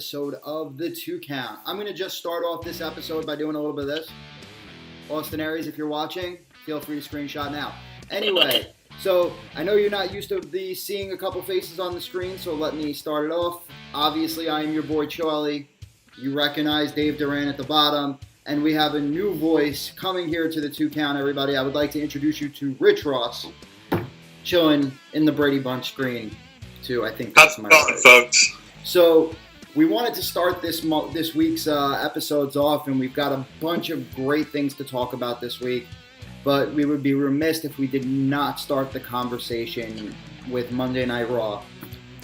episode of The 2 Count. I'm going to just start off this episode by doing a little bit of this. Austin Aries, if you're watching, feel free to screenshot now. Anyway, so I know you're not used to seeing a couple faces on the screen, so let me start it off. Obviously, I am your boy Charlie. You recognize Dave Duran at the bottom. And we have a new voice coming here to The 2 Count, everybody. I would like to introduce you to Rich Ross, chilling in the Brady Bunch screen, too. I think that's my fun, folks. So we wanted to start this week's episodes off, and we've got a bunch of great things to talk about this week. But we would be remiss if we did not start the conversation with Monday Night Raw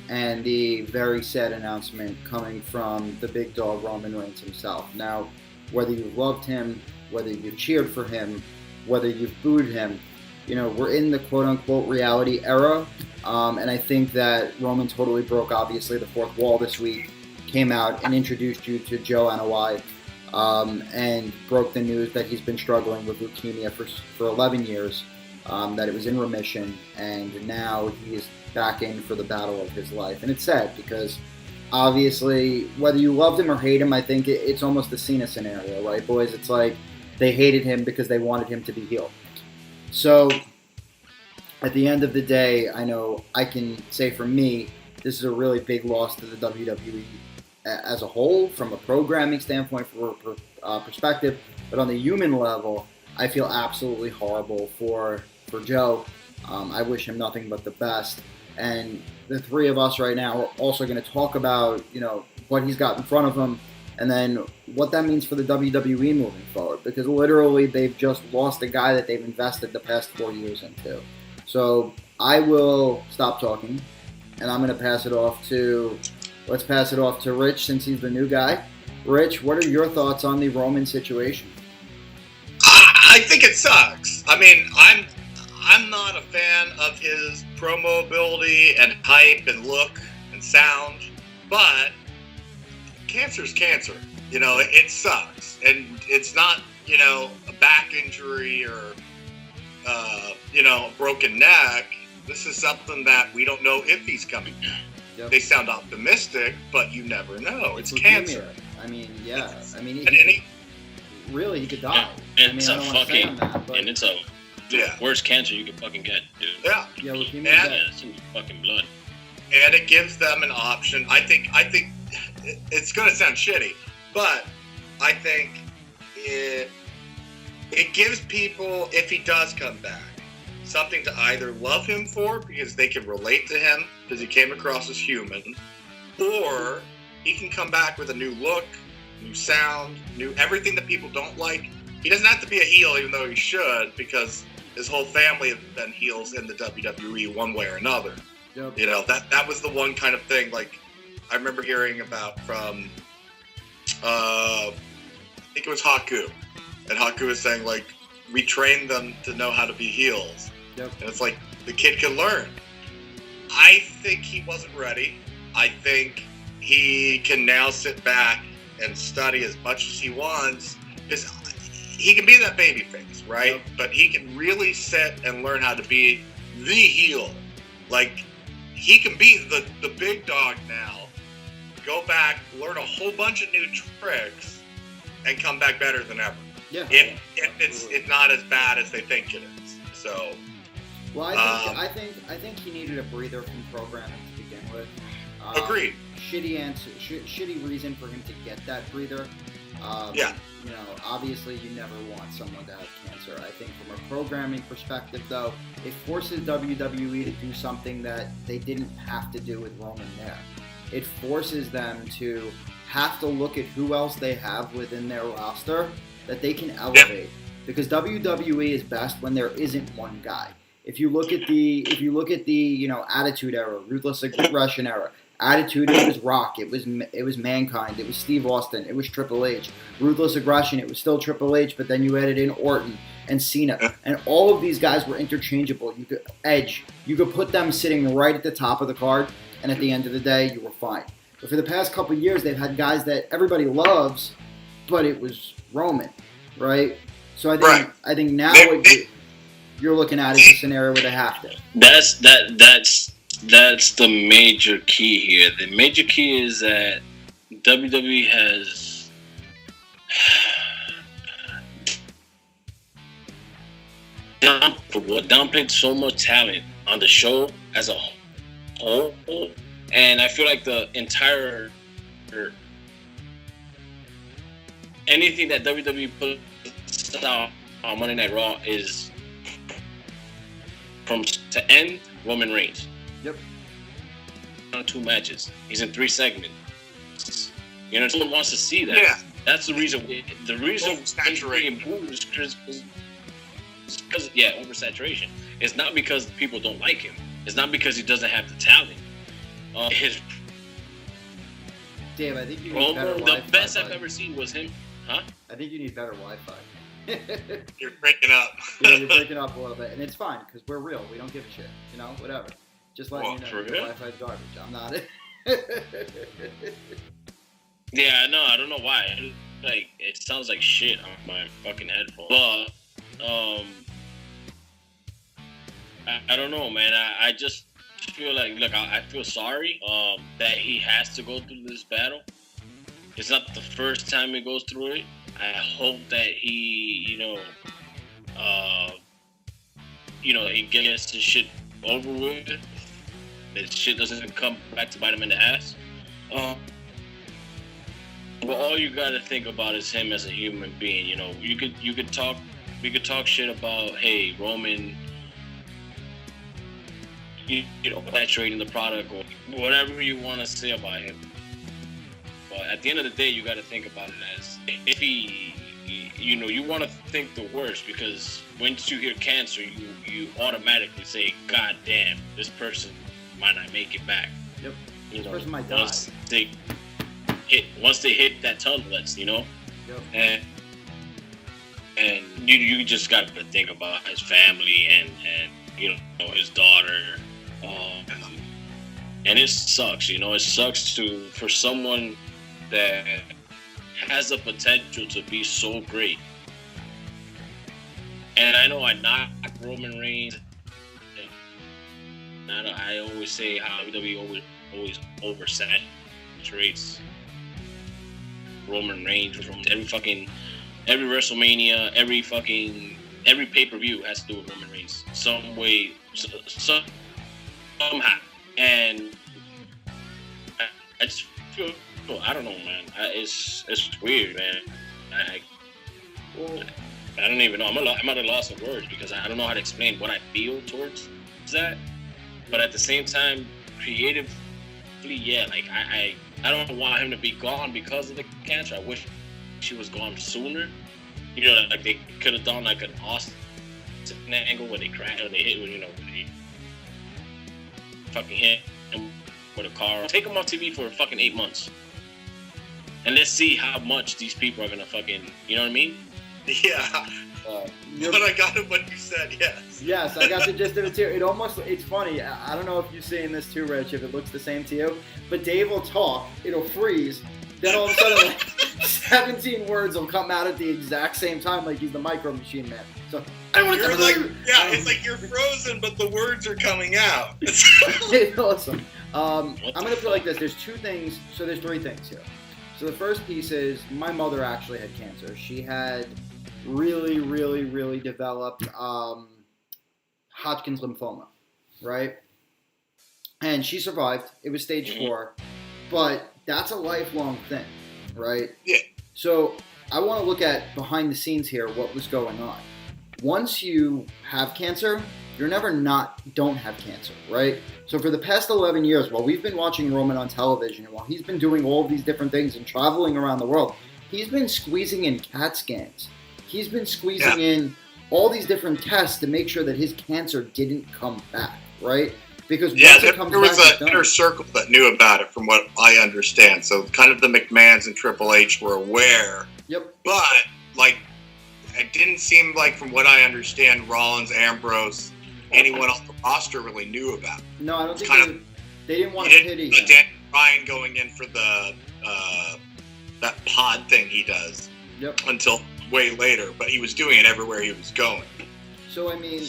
and the very sad announcement coming from the big dog Roman Reigns himself. Now, whether you loved him, whether you cheered for him, whether you've booed him, you know, we're in the quote-unquote reality era, and I think that Roman totally broke, obviously, the fourth wall this week, came out and introduced you to Joe Anoa'i, and broke the news that he's been struggling with leukemia for 11 years, that it was in remission, and now he is back in for the battle of his life. And it's sad because, obviously, whether you loved him or hate him, I think it's almost the Cena scenario, right, boys? It's like they hated him because they wanted him to be healed. So, at the end of the day, I know I can say for me, this is a really big loss to the WWE as a whole, from a programming standpoint, from a perspective. But on the human level, I feel absolutely horrible for Joe. I wish him nothing but the best. And the three of us right now are also going to talk about, you know, what he's got in front of him, and then what that means for the WWE moving forward. Because literally, they've just lost a guy that they've invested the past 4 years into. So I will stop talking, and I'm going to pass it off to, let's pass it off to Rich, since he's the new guy. Rich, what are your thoughts on the Roman situation? I think it sucks. I mean, I'm not a fan of his promo ability and hype and look and sound, but cancer's cancer. You know, it sucks. And it's not, you know, a back injury or, you know, a broken neck. This is something that we don't know if he's coming back. Yep. They sound optimistic, but you never know. It's cancer. I mean, yeah. I mean, really, he could die. And it's the worst cancer you can fucking get, dude. Yeah. Yeah, leukemia. And it's in your fucking blood. And it gives them an option. I think it's going to sound shitty, but I think it gives people, if he does come back, something to either love him for because they can relate to him because he came across as human, or he can come back with a new look, new sound, new everything that people don't like. He doesn't have to be a heel, even though he should, because his whole family have been heels in the WWE one way or another. Yep. You know, that was the one kind of thing, like, I remember hearing about from, I think it was Haku. And Haku was saying, like, we trained them to know how to be heels. Yep. And it's like, the kid can learn. I think he wasn't ready. I think he can now sit back and study as much as he wants. Because he can be that baby face, right? Yep. But he can really sit and learn how to be the heel. Like, he can be the big dog now. Go back, learn a whole bunch of new tricks, and come back better than ever. Yeah. If it's not as bad as they think it is. So. Well, I think he needed a breather from programming to begin with. Agreed. Shitty reason for him to get that breather. Yeah. You know, obviously you never want someone to have cancer. I think from a programming perspective, though, it forces WWE to do something that they didn't have to do with Roman there. It forces them to have to look at who else they have within their roster that they can elevate. Yeah. Because WWE is best when there isn't one guy. If you look at the you know, Attitude Era, Ruthless Aggression Era, Attitude, it was Rock, it was Mankind, it was Steve Austin, it was Triple H. Ruthless Aggression, it was still Triple H, but then you added in Orton and Cena, and all of these guys were interchangeable. You could put them sitting right at the top of the card, and at the end of the day, you were fine. But for the past couple of years, they've had guys that everybody loves, but it was Roman, right? So I think now you're looking at is a scenario where they have to. That's the major key here. The major key is that WWE has downplayed so much talent on the show as a whole, and I feel like the entire anything that WWE puts out on Monday Night Raw is from to end Roman Reigns. Yep. On 2 matches, he's in 3 segments. You know, someone wants to see that. Yeah. That's the reason. The reason Oversaturation. is because oversaturation. It's not because people don't like him. It's not because he doesn't have the talent. His Dave, I think you need better Wi-Fi. The best I've ever seen was him. Huh? I think you need better Wi-Fi. You're breaking up. Yeah, you're breaking up a little bit, and it's fine because we're real. We don't give a shit. You know, whatever. Just letting you know your Wi-Fi's garbage. I'm not it. Yeah, no, I don't know why. Like, it sounds like shit on my fucking headphones. But, I don't know, man. I just feel like, look, I feel sorry that he has to go through this battle. It's not the first time he goes through it. I hope that he, he gets this shit over with. That shit doesn't come back to bite him in the ass. But all you gotta think about is him as a human being. You know, we could talk shit about, hey, Roman, saturating the product or whatever you want to say about him. But at the end of the day, you gotta think about it as if he, you want to think the worst, because once you hear cancer, you automatically say, God damn, this person might not make it back. Yep. This person might die. Once they hit that tunnel, Yep. And you just got to think about his family and his daughter, and it sucks. It sucks for someone that has the potential to be so great. And I know I knock Roman Reigns. I always say how WWE always oversaturates Roman Reigns from every WrestleMania, every pay-per-view has to do with Roman Reigns some way, somehow. And I just feel, I don't know, man. It's weird, man. I don't even know. I'm at a loss of words because I don't know how to explain what I feel towards that. But at the same time, creatively, yeah, like I don't want him to be gone because of the cancer. I wish she was gone sooner. Like they could have done like an Austin angle where they crash or they hit, where they fucking hit him with a car. Take him off TV for fucking 8 months, and let's see how much these people are gonna fucking, you know what I mean? Yeah. But I got it when you said yes. Yes, I got the gist of it too. It's funny. I don't know if you're seeing this too, Rich, if it looks the same to you, but Dave will talk, it'll freeze, then all of a sudden like 17 words will come out at the exact same time like he's the Micro Machine Man. So I want to it's like you're frozen, but the words are coming out. It's awesome. I'm going to put it like this. There's 3 things here. So the first piece is my mother actually had cancer. She had really, really, really developed Hodgkin's lymphoma, right? And she survived. It was stage 4, but that's a lifelong thing, right? Yeah. So I want to look at behind the scenes here, what was going on. Once you have cancer, you're never don't have cancer, right? So for the past 11 years, while we've been watching Roman on television, and while he's been doing all these different things and traveling around the world, he's been squeezing in CAT scans. He's been squeezing in all these different tests to make sure that his cancer didn't come back, right? Because once it comes there was back, an inner circle that knew about it, from what I understand. So kind of the McMahons and Triple H were aware. Yep. But like, it didn't seem like, from what I understand, Rollins, Ambrose, anyone on the roster really knew about it. No, I don't think they didn't want to pity him. Dan Bryan going in for the that pod thing he does. Yep. Until way later, but he was doing it everywhere he was going. So I mean,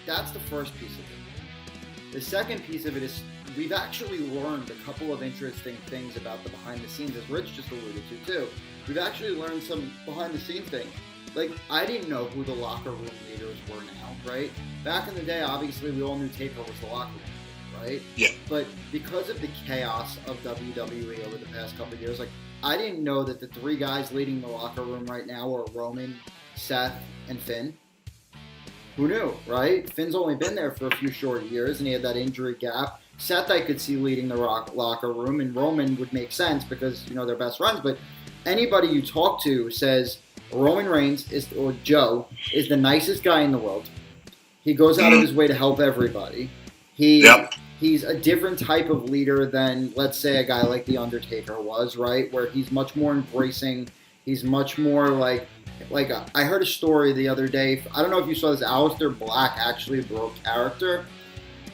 that's the first piece of it. The second piece of it is we've actually learned a couple of interesting things about the behind the scenes, as Rich just alluded to too. We've actually learned some behind the scenes things. Like, I didn't know who the locker room leaders were now, right? Back in the day, obviously, we all knew Taker was the locker room leader, right? Yeah. But because of the chaos of WWE over the past couple of years, like, I didn't know that the three guys leading the locker room right now are Roman, Seth, and Finn. Who knew, right? Finn's only been there for a few short years, and he had that injury gap. Seth, I could see leading the locker room, and Roman would make sense because, you know, they're best friends. But anybody you talk to says Roman Reigns or Joe is the nicest guy in the world. He goes out of his way to help everybody. He's a different type of leader than, let's say, a guy like The Undertaker was, right? Where he's much more embracing. He's much more like I heard a story the other day. I don't know if you saw this. Aleister Black actually broke character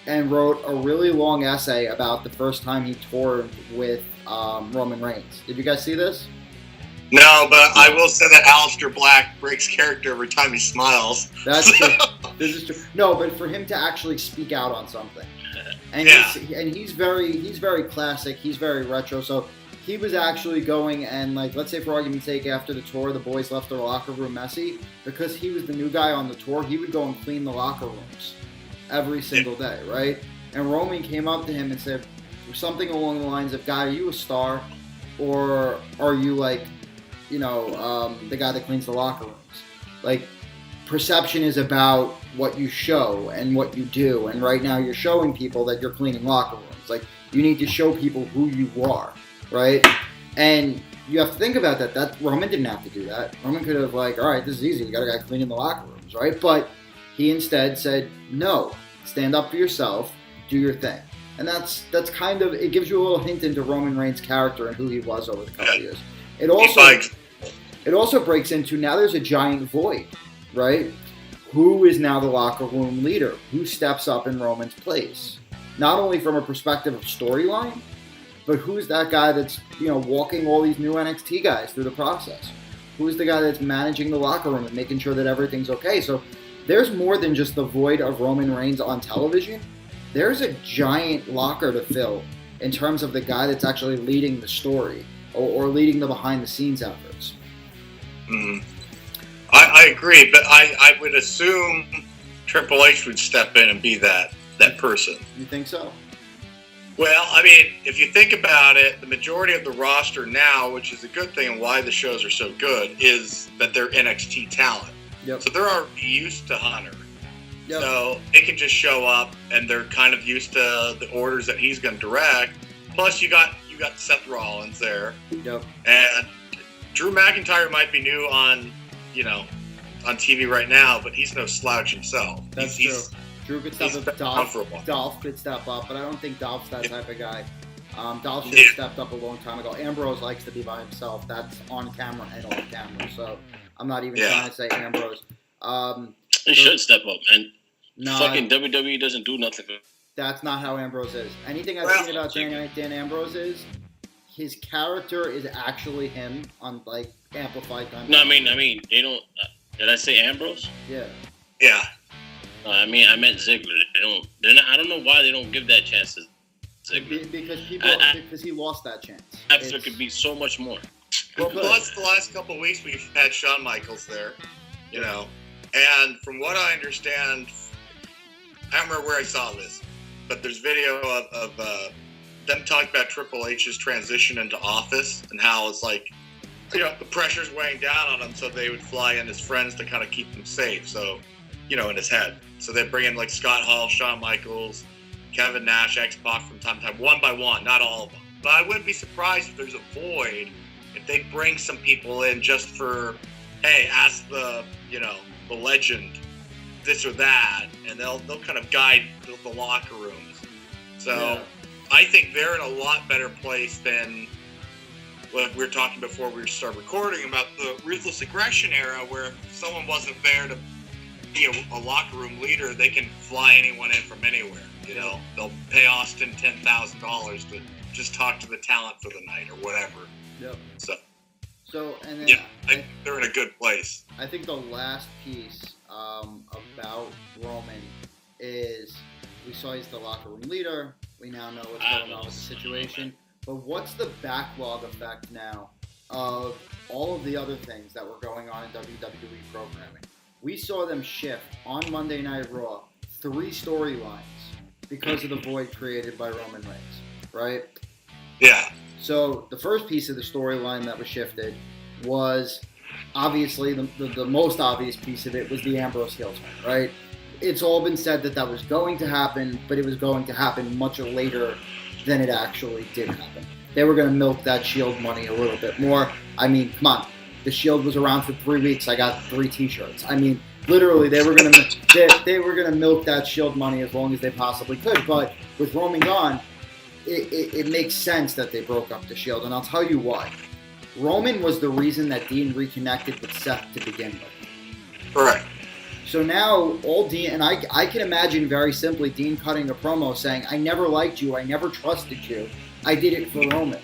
and wrote a really long essay about the first time he toured with Roman Reigns. Did you guys see this? No, but I will say that Aleister Black breaks character every time he smiles. That's true. This is true. No, but for him to actually speak out on something, and he's very classic. He's very retro. So he was actually going and, like, let's say for argument's sake, after the tour, the boys left their locker room messy because he was the new guy on the tour. He would go and clean the locker rooms every single day, right? And Roman came up to him and said something along the lines of, "Guy, are you a star, or are you like, you know, the guy that cleans the locker rooms? Like, perception is about what you show and what you do. And right now you're showing people that you're cleaning locker rooms. Like, you need to show people who you are, right?" And you have to think about that. That Roman didn't have to do that. Roman could have, like, all right, this is easy. You got a guy cleaning the locker rooms, right? But he instead said, no, stand up for yourself, do your thing. And that's kind of, it gives you a little hint into Roman Reigns' character and who he was over the couple of years. It also breaks into, now there's a giant void, right? Who is now the locker room leader? Who steps up in Roman's place? Not only from a perspective of storyline, but who's that guy that's, you know, walking all these new NXT guys through the process? Who's the guy that's managing the locker room and making sure that everything's okay? So there's more than just the void of Roman Reigns on television. There's a giant locker to fill in terms of the guy that's actually leading the story or leading the behind-the-scenes efforts. I agree, but I would assume Triple H would step in and be that person. You think so? Well, I mean, if you think about it, the majority of the roster now, which is a good thing and why the shows are so good, is that they're NXT talent. Yep. So they're already used to Hunter. Yep. So they can just show up and they're kind of used to the orders that he's going to direct. Plus, you got Seth Rollins there. Yep. And Drew McIntyre might be new on TV right now, but he's no slouch himself. That's true. Drew could step up. Dolph could step up, but I don't think Dolph's that type of guy. Dolph should have stepped up a long time ago. Ambrose likes to be by himself. That's on camera and off camera. So I'm not even trying to say Ambrose. He should step up, man. No, fucking WWE doesn't do nothing. That's not how Ambrose is. Anything I've seen about Dan Ambrose is his character is actually him on, like, amplified time. No, I mean they don't. Did I say Ambrose? Yeah. Yeah. I meant Ziggler. I don't know why they don't give that chance to Ziggler. Because he lost that chance. There could be so much more. Well, plus the last couple of weeks we've had Shawn Michaels there, and from what I understand, I don't remember where I saw this, but there's video of them talking about Triple H's transition into office and how it's like, the pressure's weighing down on him, so they would fly in his friends to kind of keep him safe. So, in his head. So they bring in like Scott Hall, Shawn Michaels, Kevin Nash, X-Pac from time to time, one by one, not all of them. But I wouldn't be surprised if there's a void if they bring some people in just for, hey, ask the legend this or that, and they'll kind of guide the locker rooms. So I think they're in a lot better place than what we were talking before we start recording about the Ruthless Aggression era, where if someone wasn't there to be a locker room leader, they can fly anyone in from anywhere. They'll pay Austin $10,000 to just talk to the talent for the night or whatever. Yep. So and then I think they're in a good place. I think the last piece about Roman is we saw he's the locker room leader. We now know what's going on with the situation. But what's the backlog effect now of all of the other things that were going on in WWE programming? We saw them shift on Monday Night Raw 3 storylines because of the void created by Roman Reigns, right? Yeah. So the first piece of the storyline that was shifted was obviously the most obvious piece of it was the Ambrose Heel Turn, right? It's all been said that was going to happen, but it was going to happen much later than it actually did happen. They were going to milk that Shield money a little bit more. I mean, come on. The Shield was around for 3 weeks. I got 3 T-shirts. I mean, literally, they were going to milk that Shield money as long as they possibly could. But with Roman gone, it makes sense that they broke up the Shield, and I'll tell you why. Roman was the reason that Dean reconnected with Seth to begin with. Correct. So now all Dean, and I can imagine very simply Dean cutting a promo saying, I never liked you, I never trusted you, I did it for Roman.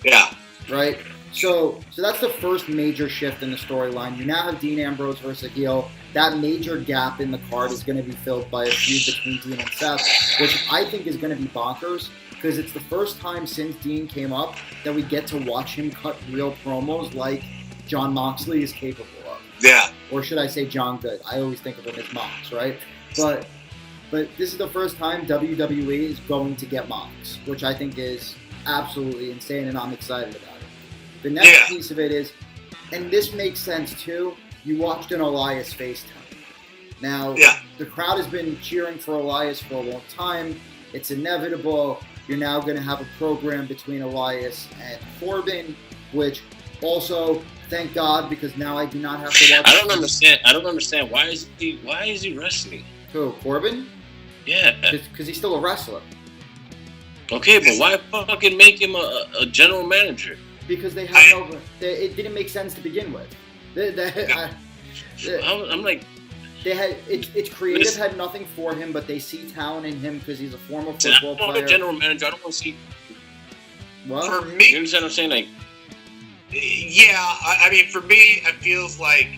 Yeah. Right? So that's the first major shift in the storyline. You now have Dean Ambrose versus heel. That major gap in the card is going to be filled by a feud between Dean and Seth, which I think is going to be bonkers because it's the first time since Dean came up that we get to watch him cut real promos like Jon Moxley is capable of. Yeah. Or should I say John Good? I always think of him as Mox, right? But this is the first time WWE is going to get Mox, which I think is absolutely insane, and I'm excited about it. The next piece of it is, and this makes sense too, you watched an Elias FaceTime. Now, the crowd has been cheering for Elias for a long time. It's inevitable. You're now going to have a program between Elias and Corbin, which also, thank God, because now I do not have to watch. I don't understand. Why is he wrestling? Who, Corbin? Yeah. Because he's still a wrestler. Okay, but why fucking make him a general manager? Because they have it didn't make sense to begin with. I'm like, they had it's creative had nothing for him, but they see talent in him because he's a former football player. I'm not a general manager. I don't want to see. What? For me, you understand what I'm saying? Like, yeah, I mean, for me, it feels like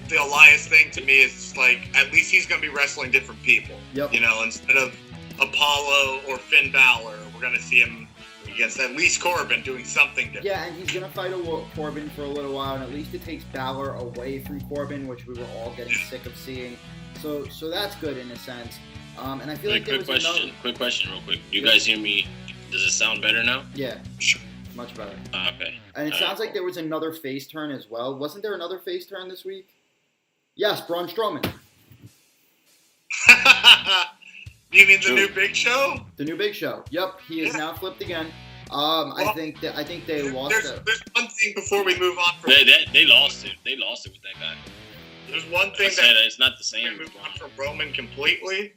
the Elias thing to me is like at least he's going to be wrestling different people. Yep. You know, instead of Apollo or Finn Balor, we're going to see him against at least Corbin doing something different. Yeah, and he's going to fight Corbin for a little while, and at least it takes Balor away from Corbin, which we were all getting sick of seeing. So that's good in a sense. And I feel like there was Quick question, real quick. You guys hear me? Does it sound better now? Yeah, much better. Okay. And it sounds like there was another face turn as well. Wasn't there another face turn this week? Yes, Braun Strowman. You mean the new Big Show? The new Big Show. Yep, he is now flipped again. I think they lost it. There's one thing before we move on from they lost it. They lost it with that guy. There's one thing it's not the same. Move on from Roman completely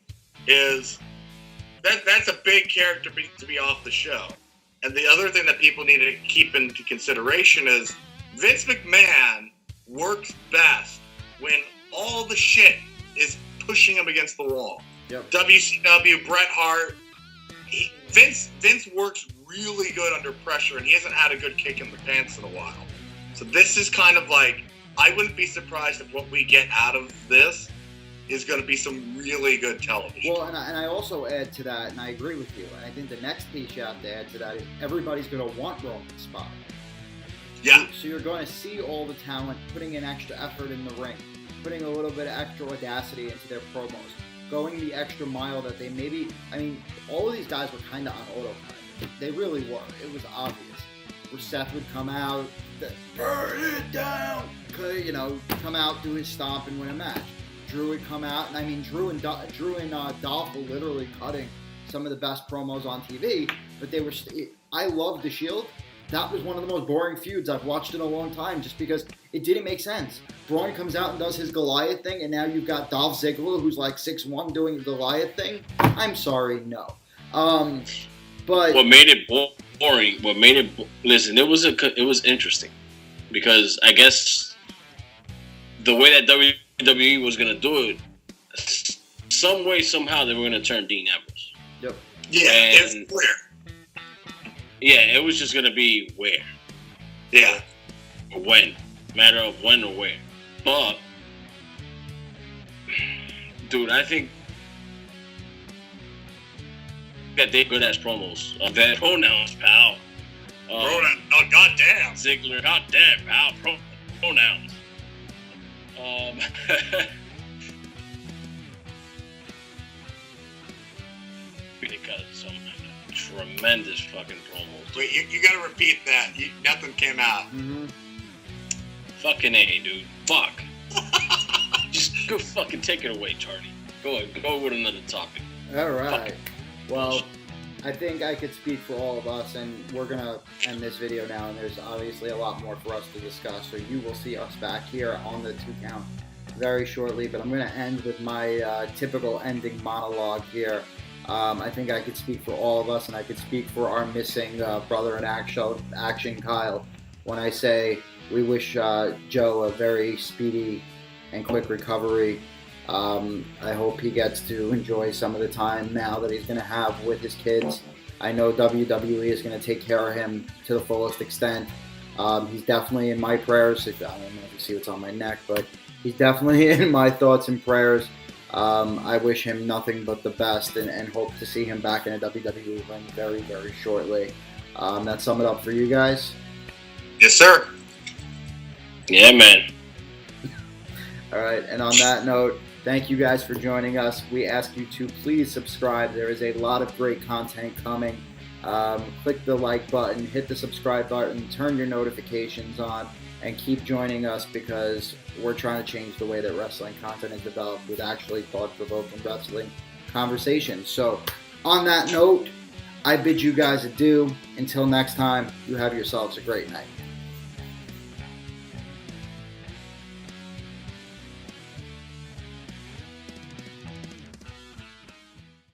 is that's a big character to be off the show. And the other thing that people need to keep into consideration is Vince McMahon works best when all the shit is pushing him against the wall. Yep. WCW, Bret Hart, Vince works really good under pressure, and he hasn't had a good kick in the pants in a while. So this is kind of like, I wouldn't be surprised if what we get out of this is going to be some really good television. Well, and I also add to that, and I agree with you, and I think the next piece you have to add to that is everybody's going to want Roman's spot. Yeah. So you're going to see all the talent putting in extra effort in the ring, putting a little bit of extra audacity into their promos, going the extra mile that they maybe, I mean, all of these guys were kind of on autopilot. They really were. It was obvious. Where Seth would come out, burn it down, come out, do his stomp, and win a match. Drew would come out, and I mean, Drew and Dolph were literally cutting some of the best promos on TV, but they were. I love the Shield. That was one of the most boring feuds I've watched in a long time, just because it didn't make sense. Braun comes out and does his Goliath thing, and now you've got Dolph Ziggler, who's like 6'1", doing the Goliath thing. I'm sorry, no. But what made it boring? Listen, it was interesting because I guess the way that WWE was gonna do it, some way somehow they were gonna turn Dean Ambrose. Yep. Yeah, it's clear. Yeah, it was just gonna be where. Yeah. Or when. Matter of when or where. But dude, I think that they good ass promos. Their pronouns, pal. Oh, goddamn. Ziggler, goddamn, pal. Pronouns. They got some tremendous fucking promos. Wait, you gotta repeat that. Nothing came out. Mm-hmm. Fucking A, dude. Fuck. Just go fucking take it away, Charlie. Go with another topic. All right. Well, I think I could speak for all of us, and we're going to end this video now, and there's obviously a lot more for us to discuss, so you will see us back here on the 2 count very shortly, but I'm going to end with my typical ending monologue here. I think I could speak for all of us, and I could speak for our missing brother in action, Kyle, when I say we wish Joe a very speedy and quick recovery. I hope he gets to enjoy some of the time now that he's going to have with his kids. I know WWE is going to take care of him to the fullest extent. He's definitely in my prayers. I don't know if you see what's on my neck, but he's definitely in my thoughts and prayers. I wish him nothing but the best and hope to see him back in a WWE ring very, very shortly. That sum it up for you guys? Yes, sir. Yeah, man. All right, and on that note, thank you guys for joining us. We ask you to please subscribe. There is a lot of great content coming. Click the like button, hit the subscribe button, turn your notifications on, and keep joining us because we're trying to change the way that wrestling content is developed with actually thought-provoking wrestling conversations. So, on that note, I bid you guys adieu. Until next time, you have yourselves a great night.